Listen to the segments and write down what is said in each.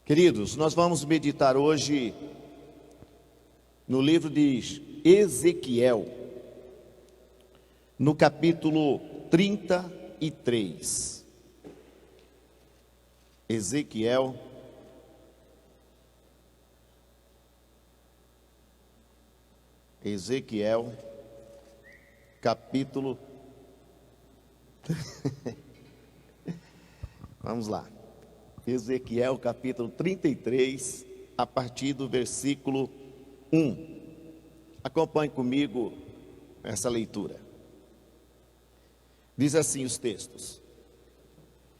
Queridos, nós vamos meditar hoje no livro de Ezequiel, no capítulo 33. Ezequiel, capítulo... Vamos lá. Ezequiel, capítulo 33, a partir do versículo 1. Acompanhe comigo essa leitura. Diz assim os textos: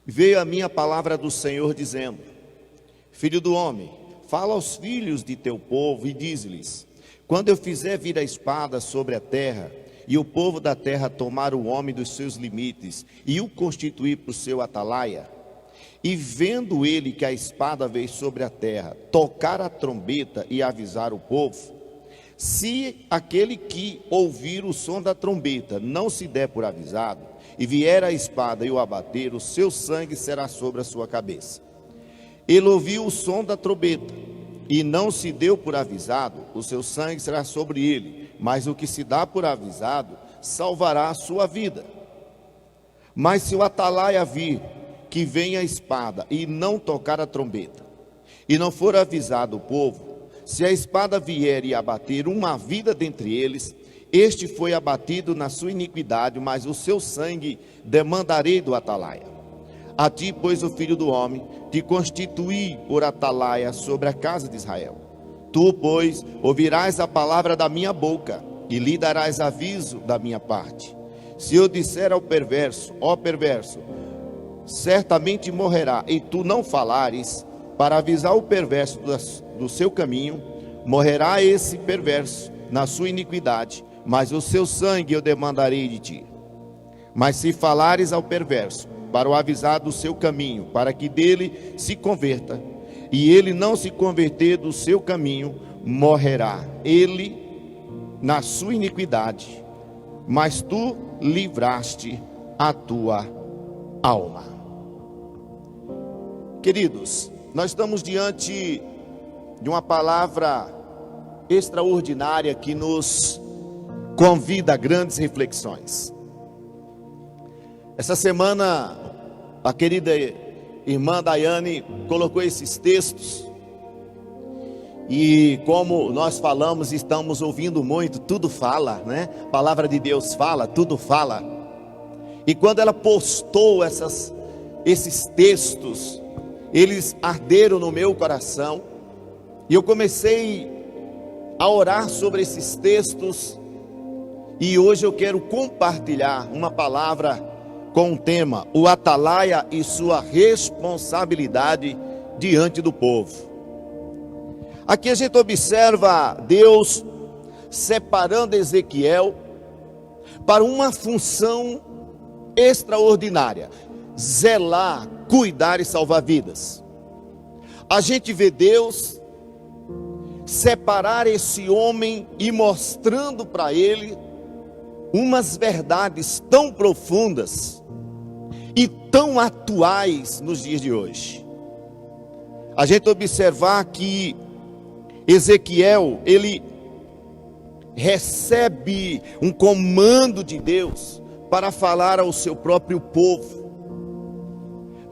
Veio a mim a palavra do Senhor dizendo: Filho do homem, fala aos filhos de teu povo e dize-lhes: Quando eu fizer vir a espada sobre a terra, e o povo da terra tomar o homem dos seus limites, e o constituir por seu atalaia, e vendo ele que a espada veio sobre a terra, tocar a trombeta e avisar o povo, se aquele que ouvir o som da trombeta não se der por avisado, e vier a espada e o abater, o seu sangue será sobre a sua cabeça. Ele ouviu o som da trombeta, e não se deu por avisado, o seu sangue será sobre ele, mas o que se dá por avisado, salvará a sua vida. Mas se o atalaia vir, que venha a espada e não tocar a trombeta, e não for avisado o povo, se a espada vier e abater uma vida dentre eles, este foi abatido na sua iniquidade, mas o seu sangue demandarei do atalaia. A ti, pois, o filho do homem, te constituí por atalaia sobre a casa de Israel. Tu, pois, ouvirás a palavra da minha boca, e lhe darás aviso da minha parte. Se eu disser ao perverso, ó perverso, certamente morrerá, e tu não falares, para avisar o perverso do seu caminho, morrerá esse perverso na sua iniquidade, mas o seu sangue eu demandarei de ti. Mas se falares ao perverso, para o avisar do seu caminho, para que dele se converta, e ele não se converter do seu caminho, morrerá ele na sua iniquidade, mas tu livraste a tua alma. Queridos, nós estamos diante de uma palavra extraordinária que nos convida a grandes reflexões. Essa semana, a querida irmã Daiane colocou esses textos, e como nós falamos, estamos ouvindo muito, tudo fala, né? A palavra de Deus fala, tudo fala. E quando ela postou esses textos, eles arderam no meu coração, e eu comecei a orar sobre esses textos, e hoje eu quero compartilhar uma palavra com o tema: o atalaia e sua responsabilidade diante do povo. Aqui a gente observa Deus separando Ezequiel para uma função extraordinária: zelar, cuidar e salvar vidas. A gente vê Deus separar esse homem e mostrando para ele umas verdades tão profundas e tão atuais nos dias de hoje. A gente observar que Ezequiel, ele recebe um comando de Deus para falar ao seu próprio povo,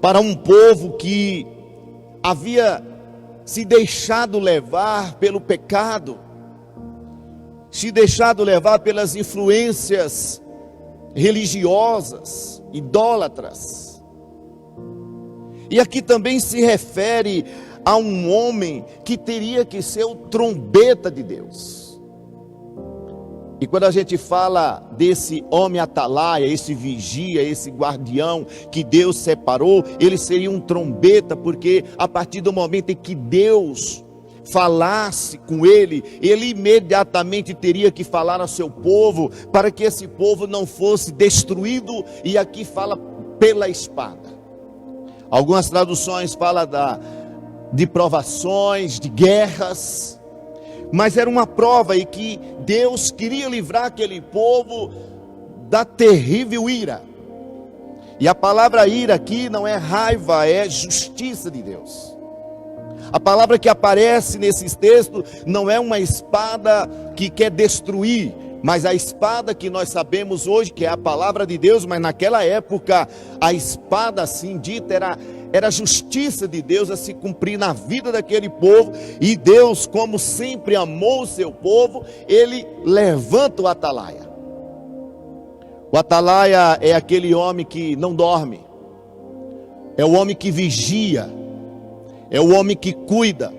para um povo que havia se deixado levar pelo pecado, se deixado levar pelas influências religiosas, idólatras. E aqui também se refere a um homem que teria que ser o trombeta de Deus. E quando a gente fala desse homem atalaia, esse vigia, esse guardião que Deus separou, ele seria um trombeta, porque a partir do momento em que Deus falasse com ele, ele imediatamente teria que falar ao seu povo, para que esse povo não fosse destruído, e aqui fala pela espada. Algumas traduções falam de provações, de guerras, mas era uma prova em que Deus queria livrar aquele povo da terrível ira. E a palavra ira aqui não é raiva, é justiça de Deus. A palavra que aparece nesses textos não é uma espada que quer destruir, mas a espada que nós sabemos hoje, que é a palavra de Deus, mas naquela época, a espada assim dita era a justiça de Deus a se cumprir na vida daquele povo. E Deus, como sempre amou o seu povo, Ele levanta o atalaia. O atalaia é aquele homem que não dorme, é o homem que vigia, é o homem que cuida.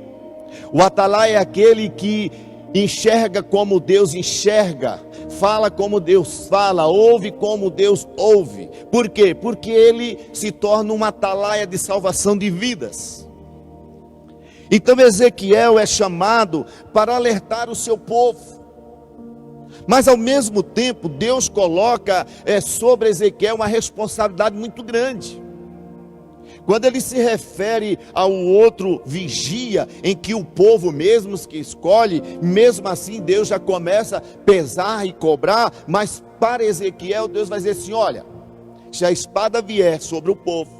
O atalaia é aquele que enxerga como Deus enxerga, fala como Deus fala, ouve como Deus ouve. Por quê? Porque ele se torna uma atalaia de salvação de vidas. Então Ezequiel é chamado para alertar o seu povo. Mas ao mesmo tempo, Deus coloca sobre Ezequiel uma responsabilidade muito grande. Quando ele se refere ao outro vigia, em que o povo mesmo que escolhe, mesmo assim Deus já começa a pesar e cobrar. Mas para Ezequiel, Deus vai dizer assim: olha, se a espada vier sobre o povo,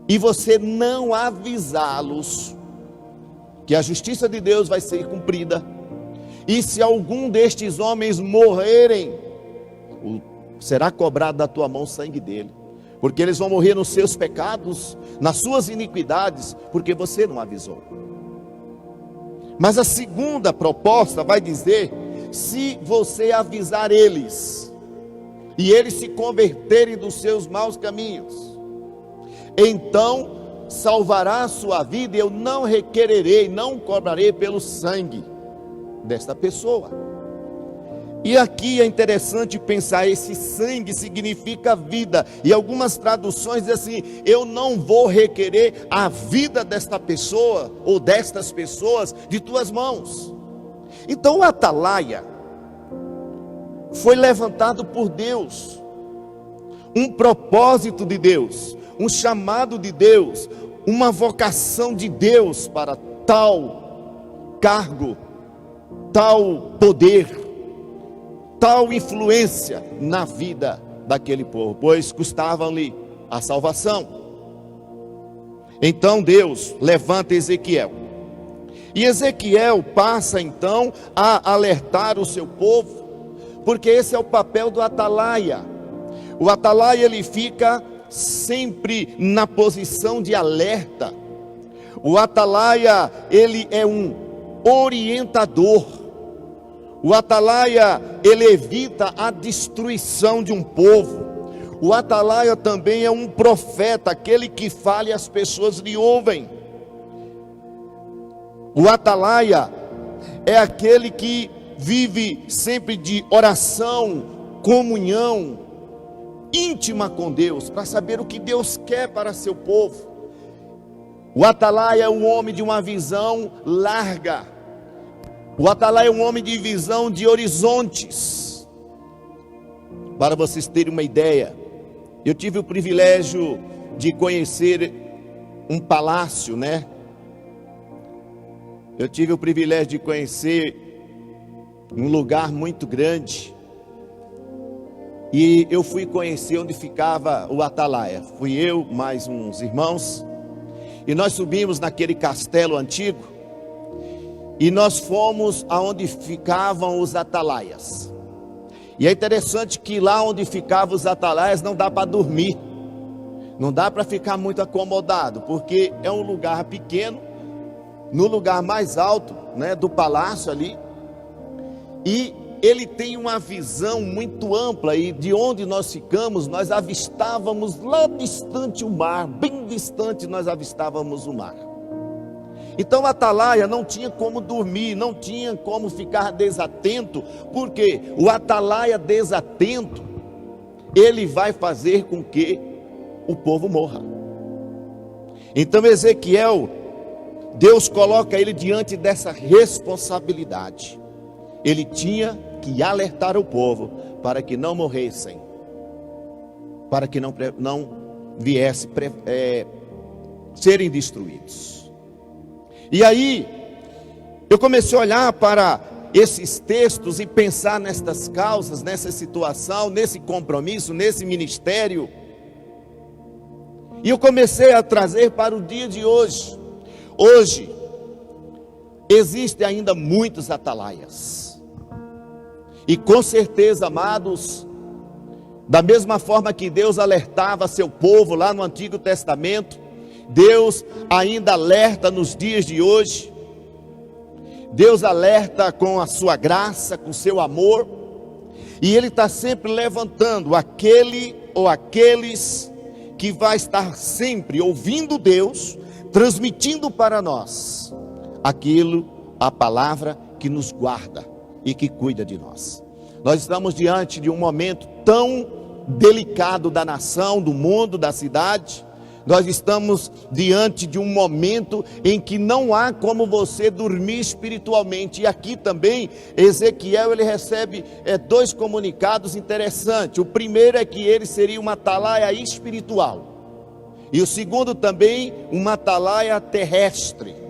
e você não avisá-los que a justiça de Deus vai ser cumprida, e se algum destes homens morrerem, será cobrado da tua mão o sangue dele, porque eles vão morrer nos seus pecados, nas suas iniquidades, porque você não avisou. Mas a segunda proposta vai dizer: se você avisar eles, e eles se converterem dos seus maus caminhos, então salvará a sua vida, e eu não requererei, não cobrarei pelo sangue desta pessoa. E aqui é interessante pensar, esse sangue significa vida, e algumas traduções dizem assim: eu não vou requerer a vida desta pessoa, ou destas pessoas, de tuas mãos. Então o atalaia foi levantado por Deus, um propósito de Deus, um chamado de Deus, uma vocação de Deus para tal cargo, tal poder, tal influência na vida daquele povo, pois custavam-lhe a salvação. Então Deus levanta Ezequiel, e Ezequiel passa então a alertar o seu povo, porque esse é o papel do atalaia. O atalaia, ele fica sempre na posição de alerta. O atalaia, ele é um orientador. O atalaia, ele evita a destruição de um povo. O atalaia também é um profeta, aquele que fala e as pessoas lhe ouvem. O atalaia é aquele que vive sempre de oração, comunhão íntima com Deus, para saber o que Deus quer para seu povo. O atalaia é um homem de uma visão larga. O atalaia é um homem de visão de horizontes. Para vocês terem uma ideia, eu tive o privilégio de conhecer um palácio, né? Eu tive o privilégio de conhecer um lugar muito grande. E eu fui conhecer onde ficava o atalaia. Fui eu, mais uns irmãos, e nós subimos naquele castelo antigo. E nós fomos aonde ficavam os atalaias. E é interessante que lá onde ficavam os atalaias não dá para dormir, não dá para ficar muito acomodado, porque é um lugar pequeno, no lugar mais alto, né, do palácio ali. E ele tem uma visão muito ampla, e de onde nós ficamos, nós avistávamos lá distante o mar, bem distante nós avistávamos o mar. Então o atalaia não tinha como dormir, não tinha como ficar desatento, porque o atalaia desatento, ele vai fazer com que o povo morra. Então Ezequiel, Deus coloca ele diante dessa responsabilidade. Ele tinha que alertar o povo para que não morressem, para que não viessem serem destruídos. E aí, eu comecei a olhar para esses textos e pensar nestas causas, nessa situação, nesse compromisso, nesse ministério. E eu comecei a trazer para o dia de hoje. Hoje, existem ainda muitos atalaias. E com certeza, amados, da mesma forma que Deus alertava seu povo lá no Antigo Testamento, Deus ainda alerta nos dias de hoje. Deus alerta com a sua graça, com o seu amor. E Ele está sempre levantando aquele ou aqueles que vai estar sempre ouvindo Deus, transmitindo para nós aquilo, a palavra que nos guarda e que cuida de nós. Nós estamos diante de um momento tão delicado da nação, do mundo, da cidade. Nós estamos diante de um momento em que não há como você dormir espiritualmente. E aqui também, Ezequiel, ele recebe dois comunicados interessantes. O primeiro é que ele seria uma atalaia espiritual. E o segundo também, uma atalaia terrestre.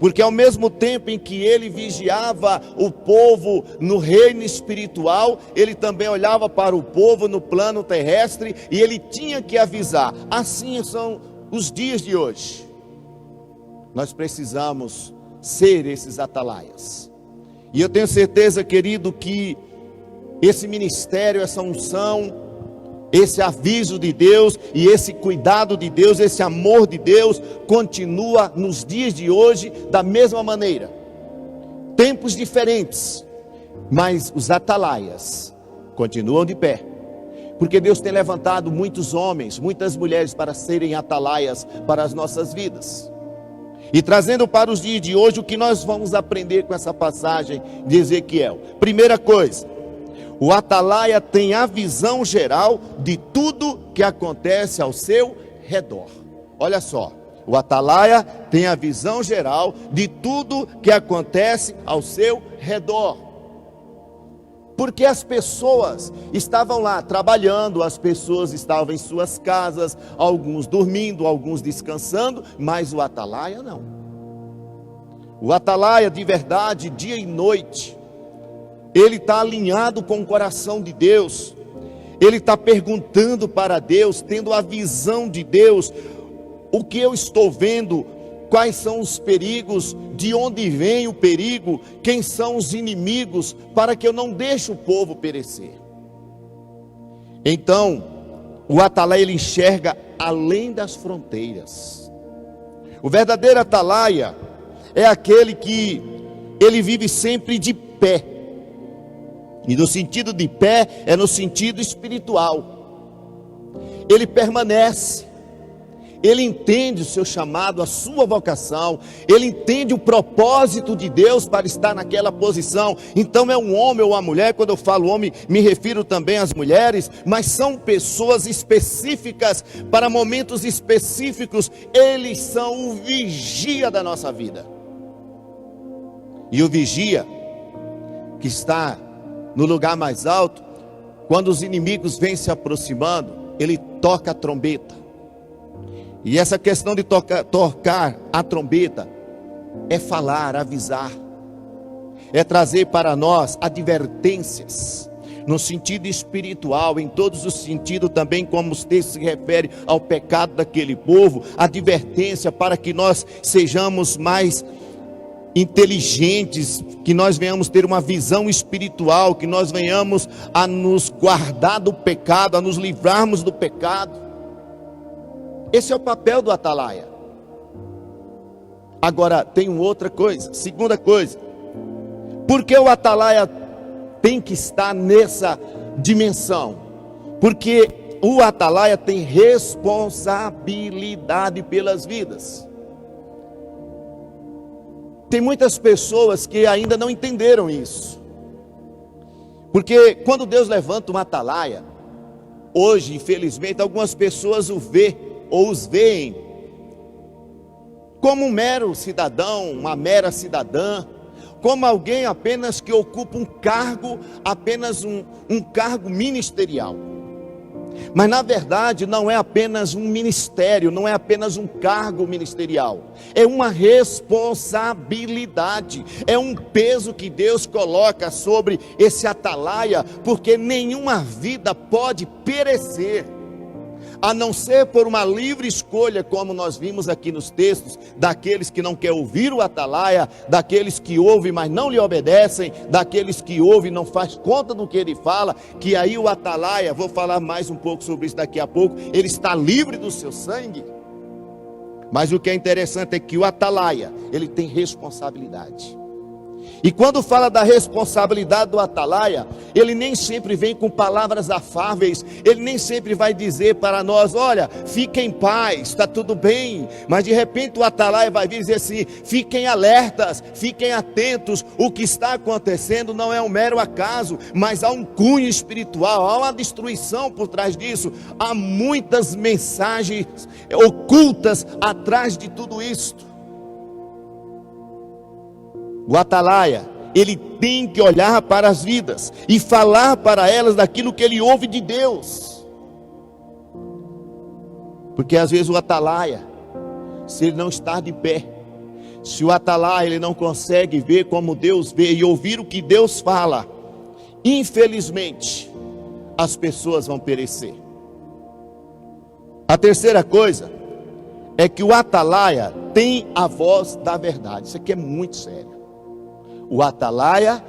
Porque ao mesmo tempo em que ele vigiava o povo no reino espiritual, ele também olhava para o povo no plano terrestre e ele tinha que avisar. Assim são os dias de hoje. Nós precisamos ser esses atalaias. E eu tenho certeza, querido, que esse ministério, essa unção, esse aviso de Deus e esse cuidado de Deus, esse amor de Deus continua nos dias de hoje da mesma maneira. Tempos diferentes, mas os atalaias continuam de pé. Porque Deus tem levantado muitos homens, muitas mulheres para serem atalaias para as nossas vidas. E trazendo para os dias de hoje o que nós vamos aprender com essa passagem de Ezequiel. Primeira coisa, o atalaia tem a visão geral de tudo que acontece ao seu redor. Olha só, o atalaia tem a visão geral de tudo que acontece ao seu redor. Porque as pessoas estavam lá trabalhando, as pessoas estavam em suas casas, alguns dormindo, alguns descansando, mas o atalaia não. O atalaia de verdade, dia e noite, ele está alinhado com o coração de Deus. Ele está perguntando para Deus, tendo a visão de Deus. O que eu estou vendo? Quais são os perigos? De onde vem o perigo? Quem são os inimigos? Para que eu não deixe o povo perecer. Então, o atalaia, ele enxerga além das fronteiras. O verdadeiro atalaia é aquele que ele vive sempre de pé. E no sentido de pé, é no sentido espiritual. Ele permanece, ele entende o seu chamado, a sua vocação, ele entende o propósito de Deus para estar naquela posição. Então é um homem ou uma mulher, quando eu falo homem, me refiro também às mulheres, mas são pessoas específicas, para momentos específicos. Eles são o vigia da nossa vida. E o vigia, que está no lugar mais alto, quando os inimigos vêm se aproximando, ele toca a trombeta. E essa questão de tocar a trombeta é falar, avisar, é trazer para nós advertências, no sentido espiritual, em todos os sentidos também, como os textos se referem ao pecado daquele povo, advertência para que nós sejamos mais inteligentes, que nós venhamos ter uma visão espiritual, que nós venhamos a nos guardar do pecado, a nos livrarmos do pecado. Esse é o papel do atalaia. Agora tem uma outra coisa, segunda coisa, porque o atalaia tem que estar nessa dimensão? Porque o atalaia tem responsabilidade pelas vidas. Tem muitas pessoas que ainda não entenderam isso. Porque quando Deus levanta uma atalaia, hoje, infelizmente, algumas pessoas o vê ou os veem como um mero cidadão, uma mera cidadã, como alguém apenas que ocupa um cargo, apenas um cargo ministerial. Mas na verdade não é apenas um ministério, não é apenas um cargo ministerial, é uma responsabilidade, é um peso que Deus coloca sobre esse atalaia, porque nenhuma vida pode perecer. a não ser por uma livre escolha, como nós vimos aqui nos textos, daqueles que não querem ouvir o atalaia, daqueles que ouvem, mas não lhe obedecem, daqueles que ouvem e não faz conta do que ele fala, que aí o atalaia, vou falar mais um pouco sobre isso daqui a pouco, ele está livre do seu sangue. Mas o que é interessante é que o atalaia, ele tem responsabilidade. E quando fala da responsabilidade do atalaia, ele nem sempre vem com palavras afáveis, ele nem sempre vai dizer para nós, olha, fiquem em paz, está tudo bem. Mas de repente o atalaia vai vir dizer assim, fiquem alertas, fiquem atentos, o que está acontecendo não é um mero acaso, mas há um cunho espiritual, há uma destruição por trás disso, há muitas mensagens ocultas atrás de tudo isto. O atalaia, ele tem que olhar para as vidas e falar para elas daquilo que ele ouve de Deus. Porque às vezes o atalaia, se ele não está de pé, se o atalaia ele não consegue ver como Deus vê e ouvir o que Deus fala, infelizmente, as pessoas vão perecer. A terceira coisa é que o atalaia tem a voz da verdade. Isso aqui é muito sério. O atalaia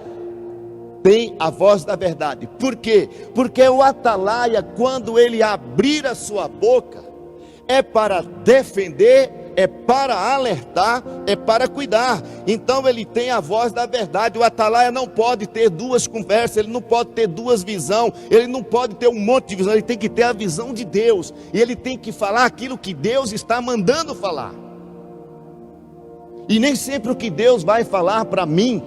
tem a voz da verdade. Por quê? Porque o atalaia, quando ele abrir a sua boca, é para defender, é para alertar, é para cuidar. Então ele tem a voz da verdade. O atalaia não pode ter duas conversas, ele não pode ter duas visões, ele não pode ter um monte de visão, ele tem que ter a visão de Deus. E ele tem que falar aquilo que Deus está mandando falar. E nem sempre o que Deus vai falar para mim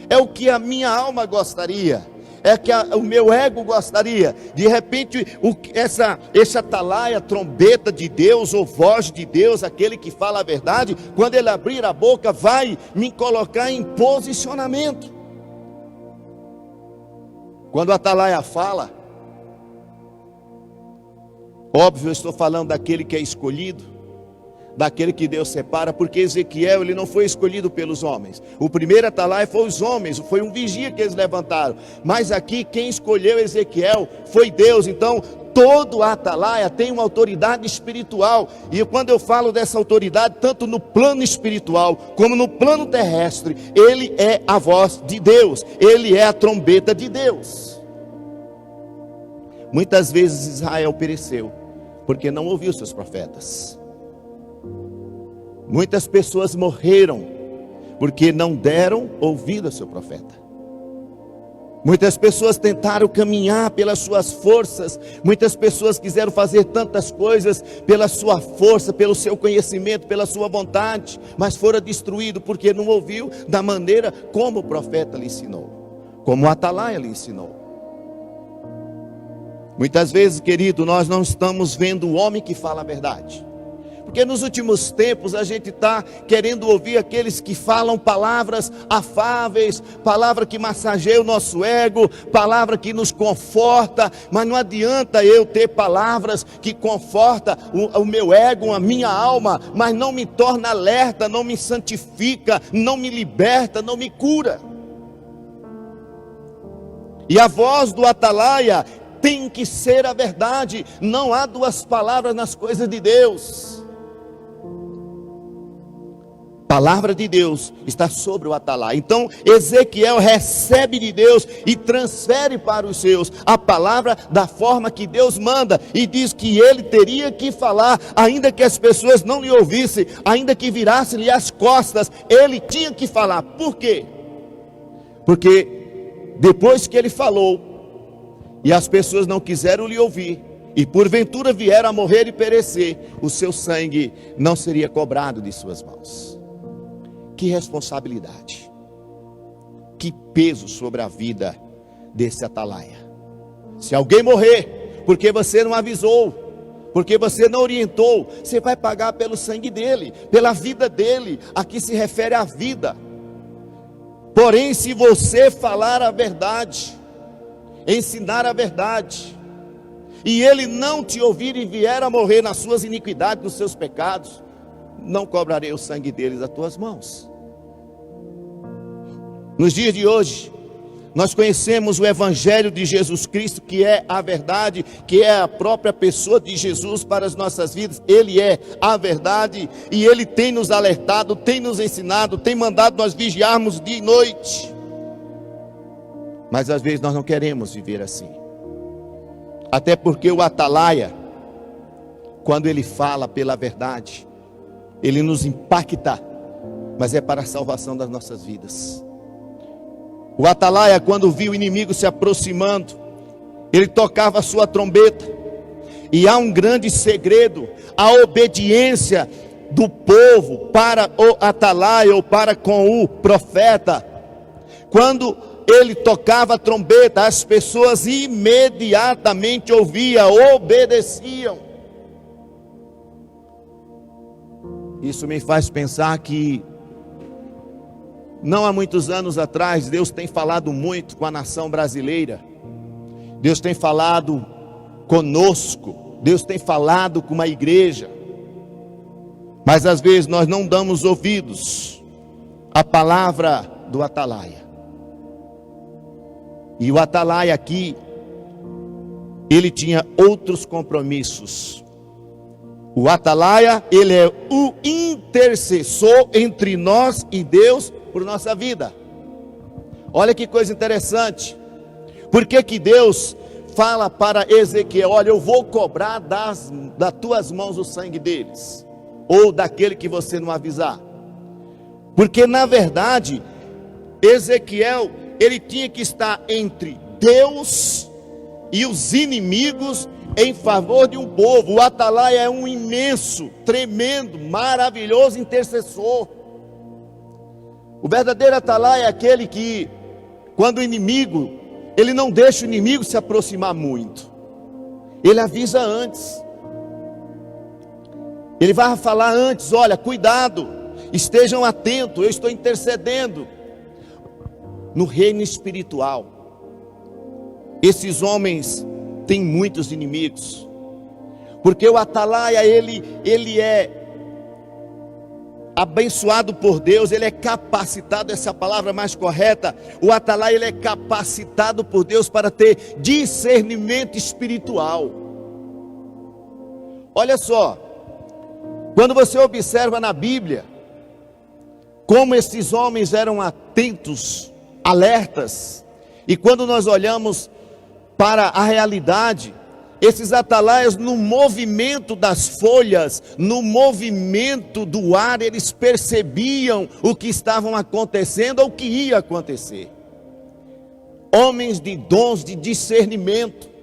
é o que a minha alma gostaria, é que o meu ego gostaria. De repente, essa atalaia, trombeta de Deus ou voz de Deus, aquele que fala a verdade, quando ele abrir a boca, vai me colocar em posicionamento. Quando a atalaia fala, óbvio, eu estou falando daquele que é escolhido, daquele que Deus separa, porque Ezequiel ele não foi escolhido pelos homens. O primeiro atalaia foi os homens, foi um vigia que eles levantaram. Mas aqui quem escolheu Ezequiel foi Deus. Então todo atalaia tem uma autoridade espiritual. E quando eu falo dessa autoridade, tanto no plano espiritual como no plano terrestre, ele é a voz de Deus, ele é a trombeta de Deus. Muitas vezes Israel pereceu porque não ouviu seus profetas. Muitas pessoas morreram porque não deram ouvido ao seu profeta. Muitas pessoas tentaram caminhar pelas suas forças. Muitas pessoas quiseram fazer tantas coisas pela sua força, pelo seu conhecimento, pela sua vontade, mas foram destruídos porque não ouviu da maneira como o profeta lhe ensinou, como o atalaia lhe ensinou. Muitas vezes, querido, nós não estamos vendo o homem que fala a verdade. Porque nos últimos tempos a gente está querendo ouvir aqueles que falam palavras afáveis, palavra que massageia o nosso ego, palavra que nos conforta, mas não adianta eu ter palavras que confortam o meu ego, a minha alma, mas não me torna alerta, não me santifica, não me liberta, não me cura. E a voz do atalaia tem que ser a verdade, não há duas palavras nas coisas de Deus. Palavra de Deus está sobre o atalaia. Então Ezequiel recebe de Deus e transfere para os seus a palavra da forma que Deus manda, e diz que ele teria que falar, ainda que as pessoas não lhe ouvissem, ainda que virassem-lhe as costas, ele tinha que falar. Por quê? Porque depois que ele falou e as pessoas não quiseram lhe ouvir, e porventura vieram a morrer e perecer, o seu sangue não seria cobrado de suas mãos. Que responsabilidade, que peso sobre a vida desse atalaia. Se alguém morrer, porque você não avisou, porque você não orientou, você vai pagar pelo sangue dele, pela vida dele. Aqui se refere à vida. Porém, se você falar a verdade, ensinar a verdade, e ele não te ouvir e vier a morrer nas suas iniquidades, nos seus pecados, não cobrarei o sangue deles das tuas mãos. Nos dias de hoje, nós conhecemos o Evangelho de Jesus Cristo, que é a verdade, que é a própria pessoa de Jesus para as nossas vidas. Ele é a verdade e Ele tem nos alertado, tem nos ensinado, tem mandado nós vigiarmos dia e noite. Mas às vezes nós não queremos viver assim. Até porque o atalaia, quando ele fala pela verdade, ele nos impacta, mas é para a salvação das nossas vidas. O atalaia, quando viu o inimigo se aproximando, ele tocava a sua trombeta. E há um grande segredo: a obediência do povo para o atalaia ou para com o profeta. Quando ele tocava a trombeta, as pessoas imediatamente ouviam, obedeciam. Isso me faz pensar que não há muitos anos atrás, Deus tem falado muito com a nação brasileira. Deus tem falado conosco. Deus tem falado com a igreja. Mas às vezes nós não damos ouvidos à palavra do atalaia. E o atalaia aqui, ele tinha outros compromissos. O atalaia, ele é o intercessor entre nós e Deus por nossa vida. Olha que coisa interessante. Por que que Deus fala para Ezequiel: olha, eu vou cobrar das tuas mãos o sangue deles, ou daquele que você não avisar? Porque na verdade Ezequiel, ele tinha que estar entre Deus e os inimigos em favor de um povo. O atalaia é um imenso, tremendo, maravilhoso intercessor. O verdadeiro atalaia é aquele que, quando o inimigo, ele não deixa o inimigo se aproximar muito. Ele avisa antes. Ele vai falar antes: olha, cuidado, estejam atentos, eu estou intercedendo. No reino espiritual, esses homens têm muitos inimigos, porque o atalaia, ele é abençoado por Deus, ele é capacitado, essa palavra mais correta, o atalaia, ele é capacitado por Deus para ter discernimento espiritual. Olha só, quando você observa na Bíblia, como esses homens eram atentos, alertas, e quando nós olhamos para a realidade, esses atalaias, no movimento das folhas, no movimento do ar, eles percebiam o que estavam acontecendo ou o que ia acontecer. Homens de dons de discernimento.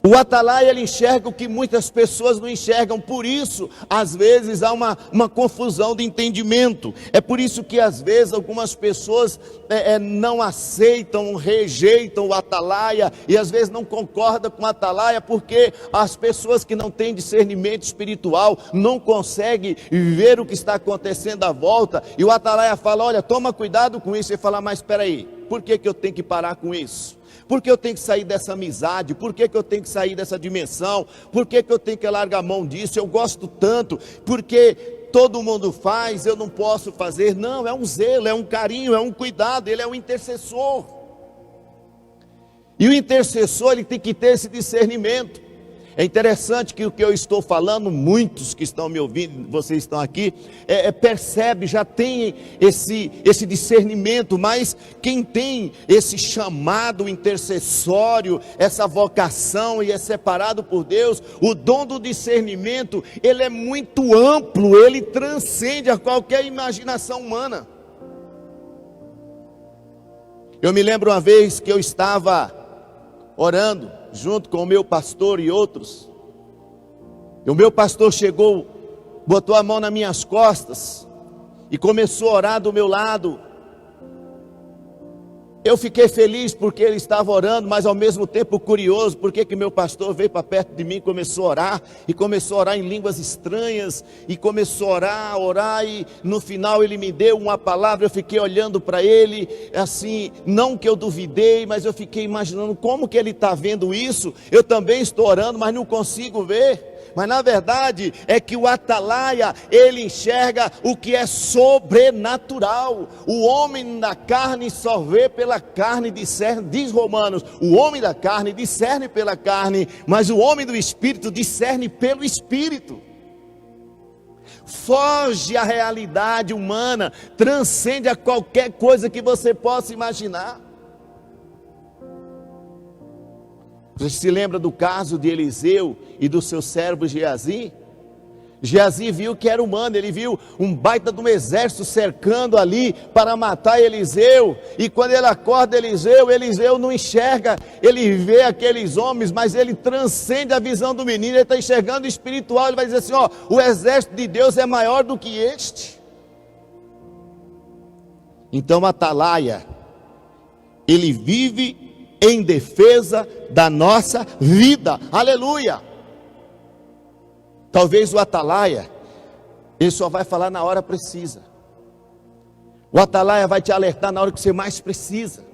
O atalaia, ele enxerga o que muitas pessoas não enxergam. Por isso, às vezes há uma confusão de entendimento. É por isso que às vezes algumas pessoas não aceitam, rejeitam o atalaia, e às vezes não concordam com o atalaia, porque as pessoas que não têm discernimento espiritual não conseguem ver o que está acontecendo à volta. E o atalaia fala: olha, toma cuidado com isso. E fala: mas espera aí, por que eu tenho que parar com isso? Por que eu tenho que sair dessa amizade? Por que eu tenho que sair dessa dimensão? Por que eu tenho que largar a mão disso? Eu gosto tanto, porque todo mundo faz, eu não posso fazer. Não, é um zelo, é um carinho, é um cuidado. Ele é um intercessor. E o intercessor, ele tem que ter esse discernimento. É interessante que o que eu estou falando, muitos que estão me ouvindo, vocês estão aqui, percebe, já tem esse discernimento, mas quem tem esse chamado intercessório, essa vocação e é separado por Deus, o dom do discernimento, ele é muito amplo, ele transcende a qualquer imaginação humana. Eu me lembro uma vez que eu estava orando junto com o meu pastor e outros, e o meu pastor chegou, botou a mão nas minhas costas e começou a orar do meu lado. Eu fiquei feliz porque ele estava orando, mas ao mesmo tempo curioso, porque que meu pastor veio para perto de mim e começou a orar, e começou a orar em línguas estranhas, e começou a orar, e no final ele me deu uma palavra. Eu fiquei olhando para ele, assim, não que eu duvidei, mas eu fiquei imaginando como que ele está vendo isso. Eu também estou orando, mas não consigo ver. Mas na verdade é que o atalaia, ele enxerga o que é sobrenatural. O homem da carne só vê pela carne, discerne, diz Romanos, o homem da carne discerne pela carne, mas o homem do Espírito discerne pelo Espírito. Foge à realidade humana, transcende a qualquer coisa que você possa imaginar. Você se lembra do caso de Eliseu e do seu servo Geazi? Geazi viu que era humano, ele viu um baita de um exército cercando ali para matar Eliseu. E quando ele acorda Eliseu não enxerga, ele vê aqueles homens, mas ele transcende a visão do menino, ele está enxergando o espiritual, ele vai dizer assim, ó, o exército de Deus é maior do que este. Então o atalaia, ele vive em defesa da nossa vida, aleluia. Talvez o atalaia, ele só vai falar na hora precisa. O atalaia vai te alertar na hora que você mais precisa.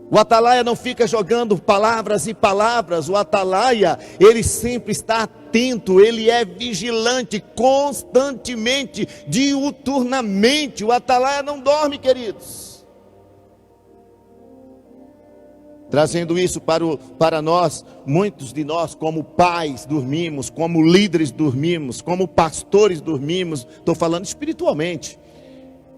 O atalaia não fica jogando palavras e palavras. O atalaia, ele sempre está atento, ele é vigilante, constantemente, diuturnamente. O atalaia não dorme, queridos. Trazendo isso para nós, muitos de nós, como pais, dormimos, como líderes dormimos, como pastores dormimos, estou falando espiritualmente.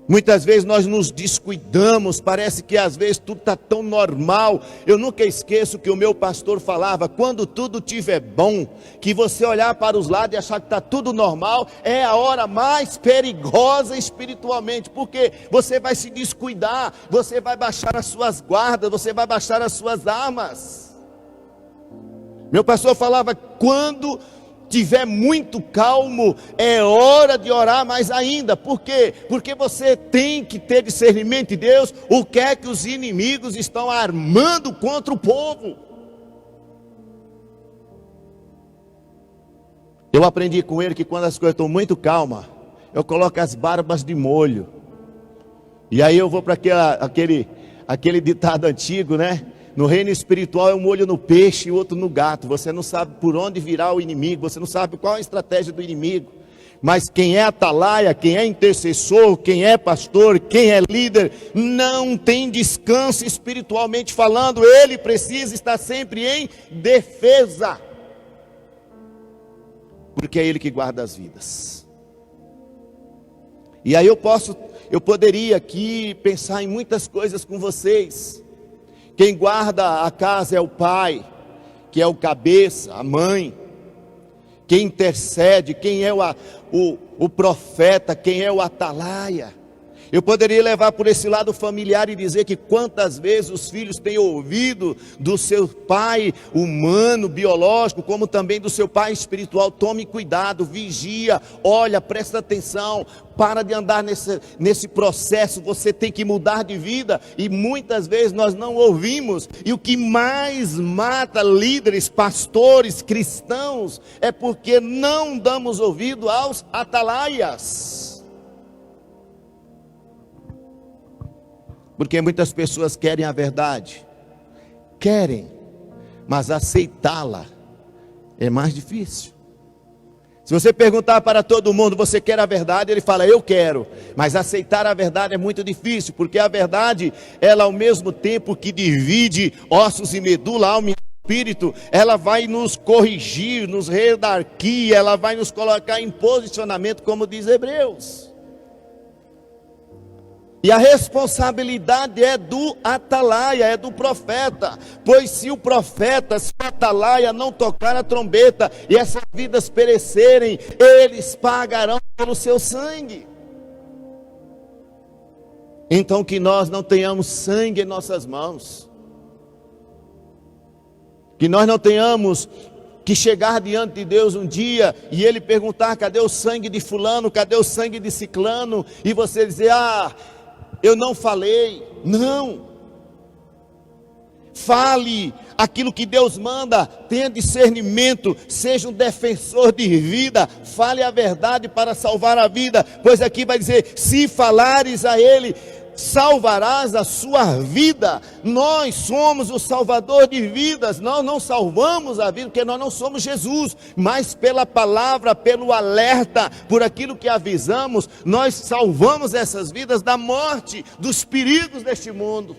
Muitas vezes nós nos descuidamos, parece que às vezes tudo está tão normal. Eu nunca esqueço que o meu pastor falava, quando tudo estiver bom, que você olhar para os lados e achar que está tudo normal, é a hora mais perigosa espiritualmente, porque você vai se descuidar, você vai baixar as suas guardas, você vai baixar as suas armas. Meu pastor falava, quando tiver muito calmo, é hora de orar mais ainda. Por quê? Porque você tem que ter discernimento de Deus, o que é que os inimigos estão armando contra o povo. Eu aprendi com ele que quando as coisas estão muito calmas, eu coloco as barbas de molho, e aí eu vou para aquele ditado antigo, né? No reino espiritual é um olho no peixe e outro no gato. Você não sabe por onde virá o inimigo, você não sabe qual é a estratégia do inimigo. Mas quem é atalaia, quem é intercessor, quem é pastor, quem é líder, não tem descanso espiritualmente falando. Ele precisa estar sempre em defesa, porque é ele que guarda as vidas. E aí eu poderia aqui pensar em muitas coisas com vocês. Quem guarda a casa é o pai, que é o cabeça, a mãe. Quem intercede, quem é o profeta, quem é o atalaia. Eu poderia levar por esse lado familiar e dizer que quantas vezes os filhos têm ouvido do seu pai humano, biológico, como também do seu pai espiritual. Tome cuidado, vigia, olha, presta atenção, para de andar nesse processo, você tem que mudar de vida. E muitas vezes nós não ouvimos, e o que mais mata líderes, pastores, cristãos, é porque não damos ouvido aos atalaias. Porque muitas pessoas querem a verdade, mas aceitá-la é mais difícil. Se você perguntar para todo mundo, você quer a verdade? Ele fala, eu quero. Mas aceitar a verdade é muito difícil, porque a verdade, ela ao mesmo tempo que divide ossos e medula, alma e espírito, ela vai nos corrigir, nos redarguir, ela vai nos colocar em posicionamento, como diz Hebreus. E a responsabilidade é do atalaia, é do profeta. Pois se o profeta, se o atalaia não tocar a trombeta e essas vidas perecerem, eles pagarão pelo seu sangue. Então que nós não tenhamos sangue em nossas mãos. Que nós não tenhamos que chegar diante de Deus um dia e Ele perguntar, cadê o sangue de fulano, cadê o sangue de ciclano? E você dizer, eu não falei. Não. Fale aquilo que Deus manda, tenha discernimento, seja um defensor de vida, fale a verdade para salvar a vida, pois aqui vai dizer, se falares a ele, salvarás a sua vida. Nós somos o salvador de vidas. Nós não salvamos a vida porque nós não somos Jesus, mas pela palavra, pelo alerta, por aquilo que avisamos, nós salvamos essas vidas da morte, dos perigos deste mundo.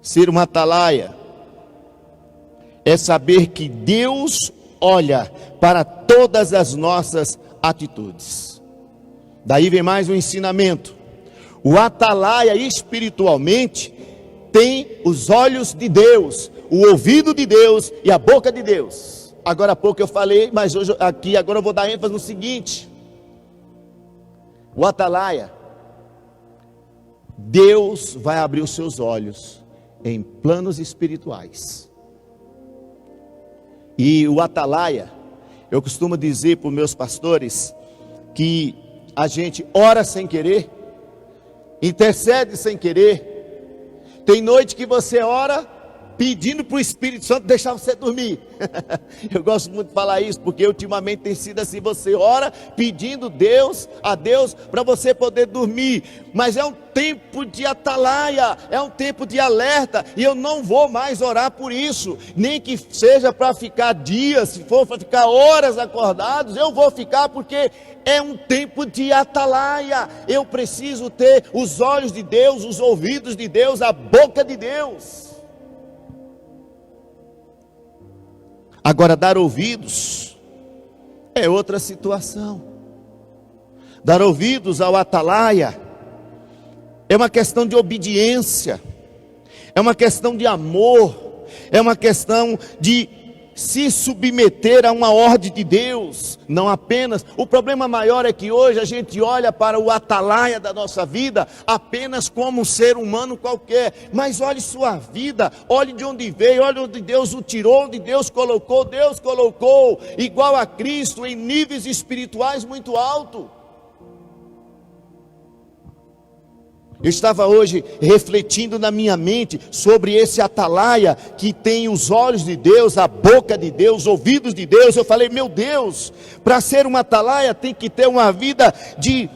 Ser uma atalaia é saber que Deus olha para todas as nossas atitudes. Daí vem mais um ensinamento. O atalaia espiritualmente tem os olhos de Deus, o ouvido de Deus e a boca de Deus. Agora há pouco eu falei, mas hoje aqui agora eu vou dar ênfase no seguinte. O atalaia, Deus vai abrir os seus olhos em planos espirituais. E o atalaia, eu costumo dizer para os meus pastores que a gente ora sem querer, intercede sem querer. Tem noite que você ora pedindo para o Espírito Santo deixar você dormir. Eu gosto muito de falar isso, porque ultimamente tem sido assim, você ora pedindo a Deus para você poder dormir, mas é um tempo de atalaia, é um tempo de alerta, e eu não vou mais orar por isso, nem que seja para ficar dias, se for para ficar horas acordados, eu vou ficar, porque é um tempo de atalaia. Eu preciso ter os olhos de Deus, os ouvidos de Deus, a boca de Deus. Agora, dar ouvidos é outra situação. Dar ouvidos ao atalaia é uma questão de obediência, é uma questão de amor, é uma questão de se submeter a uma ordem de Deus, não apenas. O problema maior é que hoje a gente olha para o atalaia da nossa vida apenas como um ser humano qualquer, mas olhe sua vida, olhe de onde veio, olhe onde Deus o tirou, onde Deus colocou igual a Cristo em níveis espirituais muito altos. Eu estava hoje refletindo na minha mente sobre esse atalaia que tem os olhos de Deus, a boca de Deus, os ouvidos de Deus. Eu falei, meu Deus, para ser um atalaia tem que ter uma vida de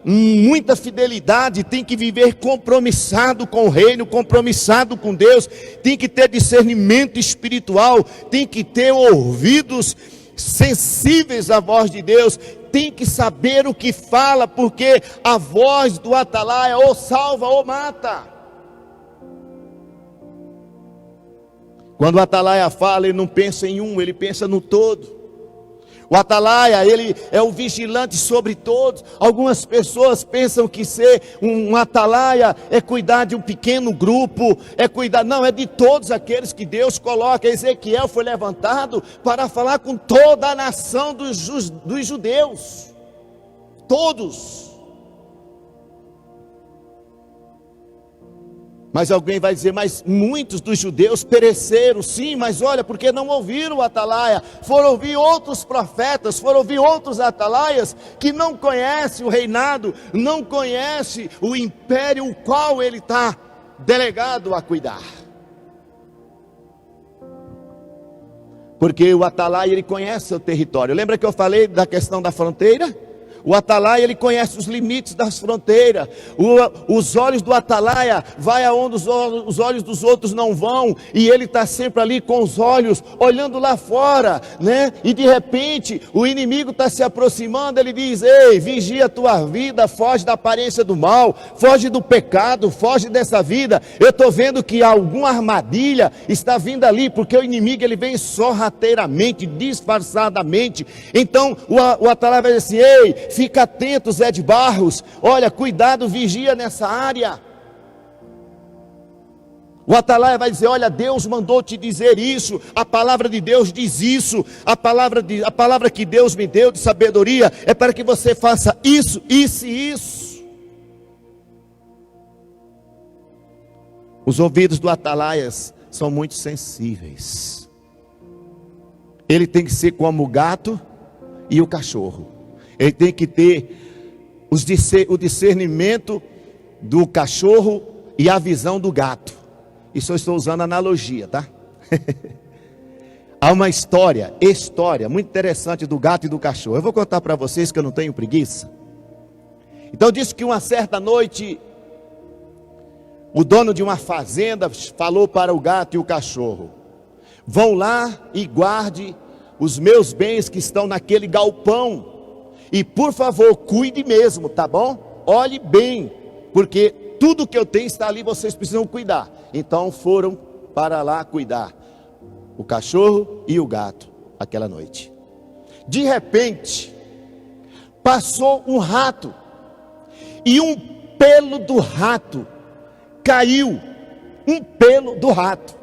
muita fidelidade, tem que viver compromissado com o reino, compromissado com Deus, tem que ter discernimento espiritual, tem que ter ouvidos sensíveis à voz de Deus, tem que saber o que fala, porque a voz do atalaia ou salva ou mata. Quando o atalaia fala, ele não pensa em um, ele pensa no todo. O atalaia, ele é o vigilante sobre todos. Algumas pessoas pensam que ser um atalaia é cuidar de um pequeno grupo, não, é de todos aqueles que Deus coloca. Ezequiel foi levantado para falar com toda a nação dos judeus, todos. Mas alguém vai dizer, mas muitos dos judeus pereceram. Sim, mas olha, porque não ouviram o atalaia, foram ouvir outros profetas, foram ouvir outros atalaias, que não conhecem o reinado, não conhecem o império, o qual ele está delegado a cuidar. Porque o atalaia, ele conhece o território. Lembra que eu falei da questão da fronteira? O atalaia, ele conhece os limites das fronteiras. Os olhos do atalaia vai aonde os olhos dos outros não vão, e ele está sempre ali com os olhos olhando lá fora, né? E de repente o inimigo está se aproximando. Ele diz, ei, vigia a tua vida, foge da aparência do mal, foge do pecado, foge dessa vida. Eu estou vendo que alguma armadilha está vindo ali, porque o inimigo, ele vem sorrateiramente, disfarçadamente. Então o atalaia vai dizer assim, ei, fica atento, Zé de Barros, olha, cuidado, vigia nessa área. O atalaia vai dizer, olha, Deus mandou te dizer isso, a palavra de Deus diz isso, a palavra que Deus me deu de sabedoria é para que você faça isso, isso e isso. Os ouvidos do atalaia são muito sensíveis. Ele tem que ser como o gato e o cachorro. Ele tem que ter o discernimento do cachorro e a visão do gato. Isso eu estou usando analogia, tá? Há uma história muito interessante do gato e do cachorro. Eu vou contar para vocês, que eu não tenho preguiça. Então diz que uma certa noite, o dono de uma fazenda falou para o gato e o cachorro: vão lá e guarde os meus bens que estão naquele galpão. E por favor, cuide mesmo, tá bom? Olhe bem, porque tudo que eu tenho está ali, vocês precisam cuidar. Então foram para lá cuidar, o cachorro e o gato, aquela noite. De repente, passou um rato, e um pelo do rato caiu, um pelo do rato.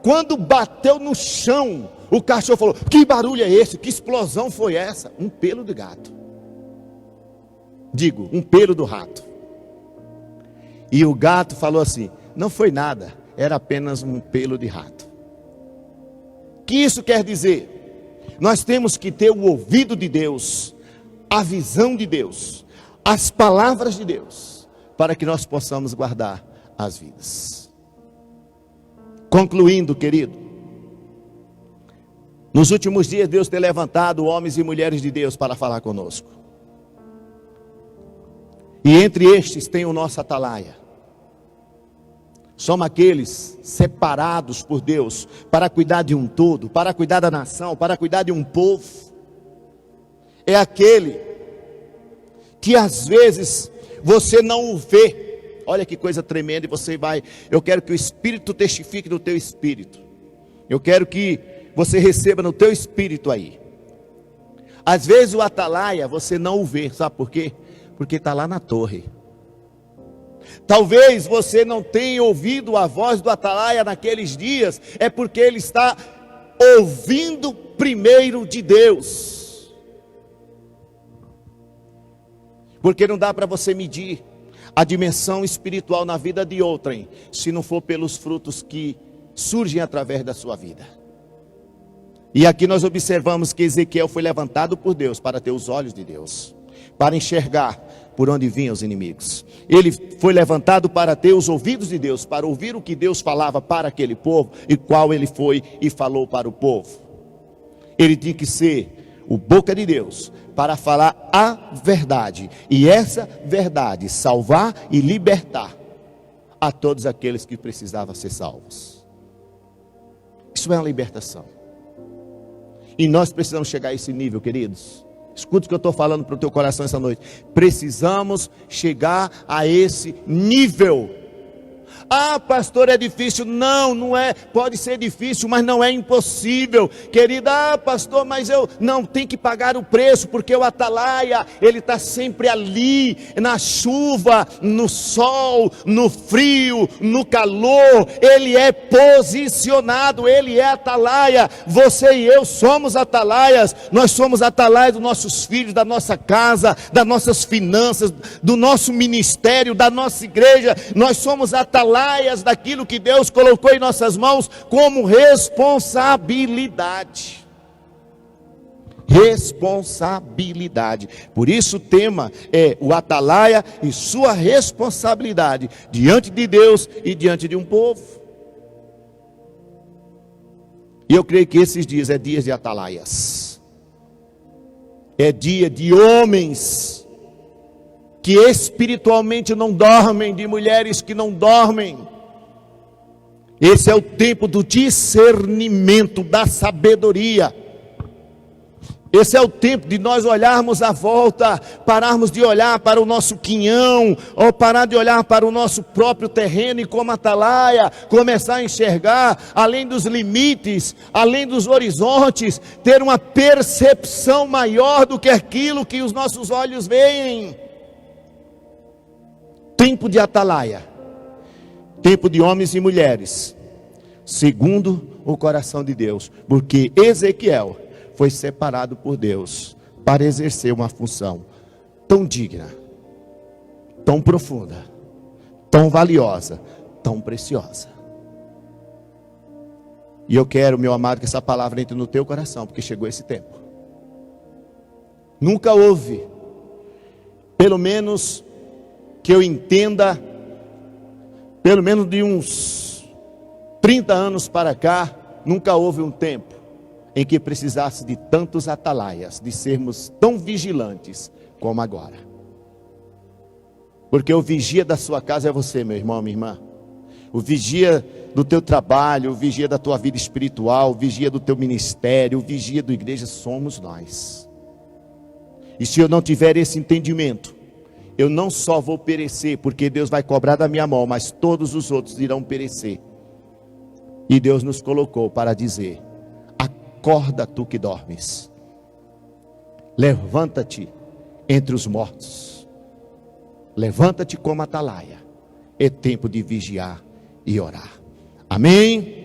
Quando bateu no chão, o cachorro falou: que barulho é esse? Que explosão foi essa? Um pelo de gato. Digo, um pelo do rato. E o gato falou assim: não foi nada, era apenas um pelo de rato. O que isso quer dizer? Nós temos que ter o ouvido de Deus, a visão de Deus, as palavras de Deus, para que nós possamos guardar as vidas. Concluindo, querido, nos últimos dias Deus tem levantado homens e mulheres de Deus para falar conosco. E entre estes tem o nosso atalaia. Somos aqueles separados por Deus para cuidar de um todo, para cuidar da nação, para cuidar de um povo. É aquele que às vezes você não o vê. Olha que coisa tremenda, e você vai. Eu quero que o Espírito testifique no teu espírito. Eu quero que você receba no teu espírito aí. Às vezes o atalaia você não o vê, sabe por quê? Porque está lá na torre. Talvez você não tenha ouvido a voz do atalaia naqueles dias, é porque ele está ouvindo primeiro de Deus. Porque não dá para você medir a dimensão espiritual na vida de outrem, se não for pelos frutos que surgem através da sua vida. E aqui nós observamos que Ezequiel foi levantado por Deus para ter os olhos de Deus, para enxergar por onde vinham os inimigos. Ele foi levantado para ter os ouvidos de Deus, para ouvir o que Deus falava para aquele povo, e qual ele foi e falou para o povo. Ele tinha que ser o boca de Deus, para falar a verdade, e essa verdade salvar e libertar a todos aqueles que precisavam ser salvos. Isso é uma libertação. E nós precisamos chegar a esse nível, queridos. Escuta o que eu estou falando para o teu coração essa noite. Precisamos chegar a esse nível. Ah, pastor, é difícil. Não, não é. Pode ser difícil, mas não é impossível. Querida, ah, pastor, mas eu não tenho que pagar o preço, porque o atalaia, ele está sempre ali, na chuva, no sol, no frio, no calor. Ele é posicionado, ele é atalaia. Você e eu somos atalaias. Nós somos atalaias dos nossos filhos, da nossa casa, das nossas finanças, do nosso ministério, da nossa igreja. Nós somos atalaias daquilo que Deus colocou em nossas mãos como responsabilidade. Responsabilidade. Por isso o tema é o atalaia e sua responsabilidade diante de Deus e diante de um povo. E eu creio que esses dias é dias de atalaias. É dia de homens que espiritualmente não dormem, de mulheres que não dormem. Esse é o tempo do discernimento, da sabedoria. Esse é o tempo de nós olharmos à volta, pararmos de olhar para o nosso quinhão, ou parar de olhar para o nosso próprio terreno e como atalaia, começar a enxergar além dos limites, além dos horizontes, ter uma percepção maior do que aquilo que os nossos olhos veem. Tempo de atalaia, tempo de homens e mulheres, segundo o coração de Deus, porque Ezequiel foi separado por Deus para exercer uma função tão digna, tão profunda, tão valiosa, tão preciosa. E eu quero, meu amado, que essa palavra entre no teu coração, porque chegou esse tempo. Nunca houve, pelo menos que eu entenda, pelo menos de uns 30 anos para cá, nunca houve um tempo em que precisasse de tantos atalaias, de sermos tão vigilantes como agora. Porque o vigia da sua casa é você, meu irmão, minha irmã. O vigia do teu trabalho, o vigia da tua vida espiritual, o vigia do teu ministério, o vigia da igreja somos nós. E se eu não tiver esse entendimento, eu não só vou perecer, porque Deus vai cobrar da minha mão, mas todos os outros irão perecer. E Deus nos colocou para dizer: acorda tu que dormes, levanta-te entre os mortos, levanta-te como atalaia, é tempo de vigiar e orar. Amém?